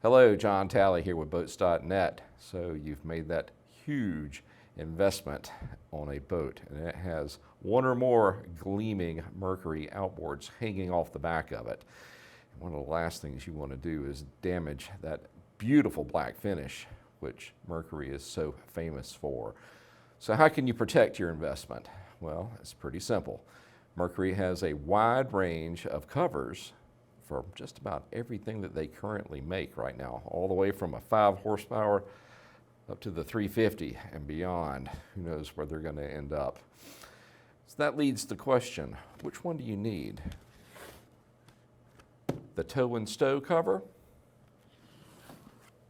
Hello, John Talley here with boats.net. So you've made that huge investment on a boat, and it has one or more gleaming Mercury outboards hanging off the back of it. And one of the last things you want to do is damage that beautiful black finish, which Mercury is so famous for. So how can you protect your investment? Well, it's pretty simple. Mercury has a wide range of covers for just about everything that they currently make right now, all the way from a 5 horsepower up to the 350 and beyond. Who knows where they're going to end up? So that leads to the question, which one do you need? The tow and stow cover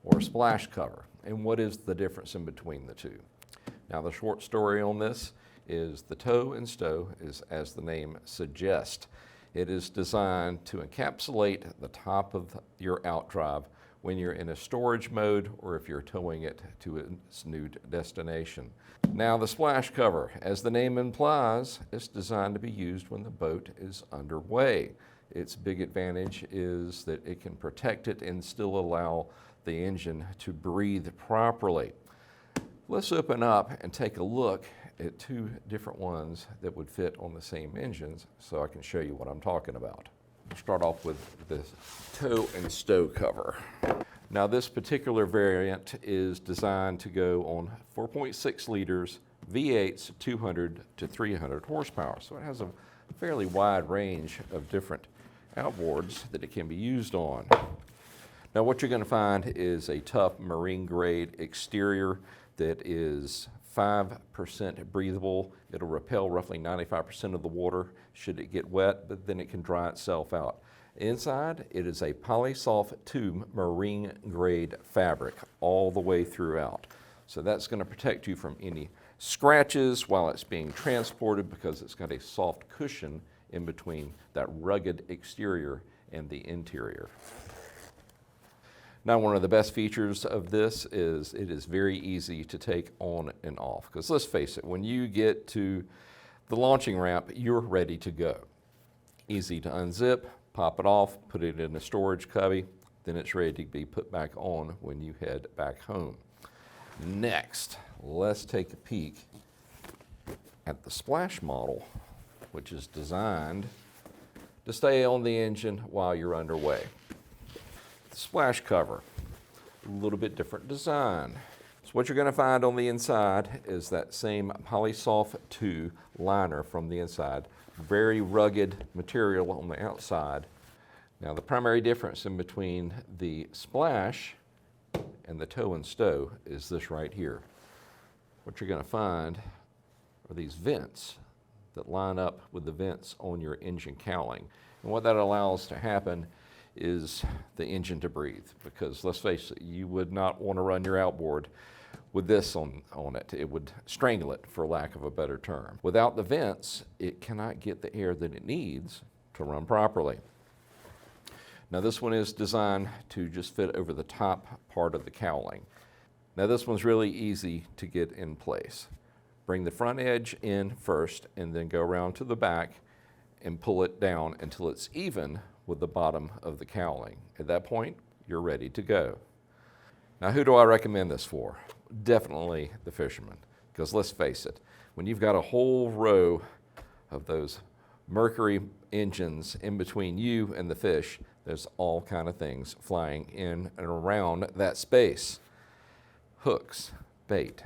or a splash cover? And what is the difference in between the two? Now, the short story on this is the tow and stow is, as the name suggests, it is designed to encapsulate the top of your outdrive when you're in a storage mode or if you're towing it to its new destination. Now, the splash cover, as the name implies, is designed to be used when the boat is underway. Its big advantage is that it can protect it and still allow the engine to breathe properly. Let's open up and take a look at two different ones that would fit on the same engines so I can show you what I'm talking about. We'll start off with the tow and stow cover. Now, this particular variant is designed to go on 4.6 liters V8s, 200 to 300 horsepower. So it has a fairly wide range of different outboards that it can be used on. Now, what you're going to find is a tough marine grade exterior that is 5% breathable. It'll repel roughly 95% of the water should it get wet, but then it can dry itself out. Inside, it is a polysulfate tube marine grade fabric all the way throughout. So that's going to protect you from any scratches while it's being transported because it's got a soft cushion in between that rugged exterior and the interior. Now, one of the best features of this is it is very easy to take on and off. Because let's face it, when you get to the launching ramp, you're ready to go. Easy to unzip, pop it off, put it in a storage cubby, then it's ready to be put back on when you head back home. Next, let's take a peek at the Splash model, which is designed to stay on the engine while you're underway. The splash cover, a little bit different design. So what you're going to find on the inside is that same polysulfate 2 liner from the inside, very rugged material on the outside. Now, the primary difference in between the splash and the tow and stow is this right here. What you're going to find are these vents that line up with the vents on your engine cowling. And what that allows to happen is the engine to breathe, because let's face it, you would not want to run your outboard with this on it. It would strangle it, for lack of a better term. Without the vents, it cannot get the air that it needs to run properly. Now, this one is designed to just fit over the top part of the cowling. Now, this one's really easy to get in place. Bring the front edge in first and then go around to the back and pull it down until it's even with the bottom of the cowling. At that point, you're ready to go. Now, who do I recommend this for? Definitely the fishermen, because let's face it, when you've got a whole row of those Mercury engines in between you and the fish, there's all kind of things flying in and around that space. Hooks, bait,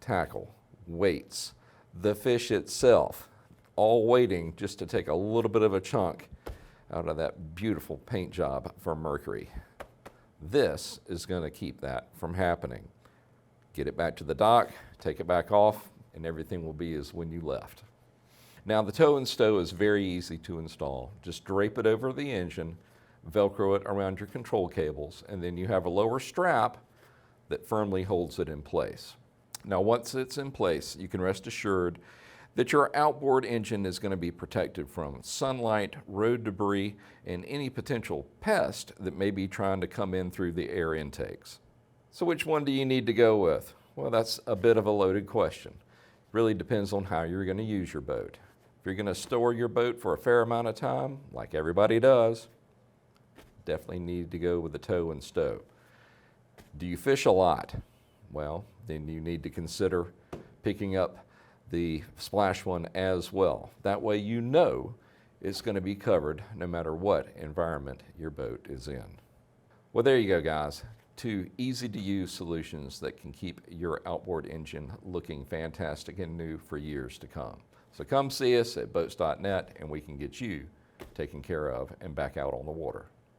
tackle, weights, the fish itself, all waiting just to take a little bit of a chunk out of that beautiful paint job for Mercury. This is going to keep that from happening. Get it back to the dock, take it back off, and everything will be as when you left. Now, the tow and stow is very easy to install. Just drape it over the engine, Velcro it around your control cables, and then you have a lower strap that firmly holds it in place. Now, once it's in place, you can rest assured that your outboard engine is going to be protected from sunlight, road debris, and any potential pest that may be trying to come in through the air intakes. So which one do you need to go with? Well, that's a bit of a loaded question. It really depends on how you're going to use your boat. If you're going to store your boat for a fair amount of time, like everybody does, definitely need to go with the tow and stow. Do you fish a lot? Well, then you need to consider picking up the Splash one as well. That way you know it's going to be covered no matter what environment your boat is in. Well, there you go, guys. 2 easy-to-use solutions that can keep your outboard engine looking fantastic and new for years to come. So come see us at boats.net and we can get you taken care of and back out on the water.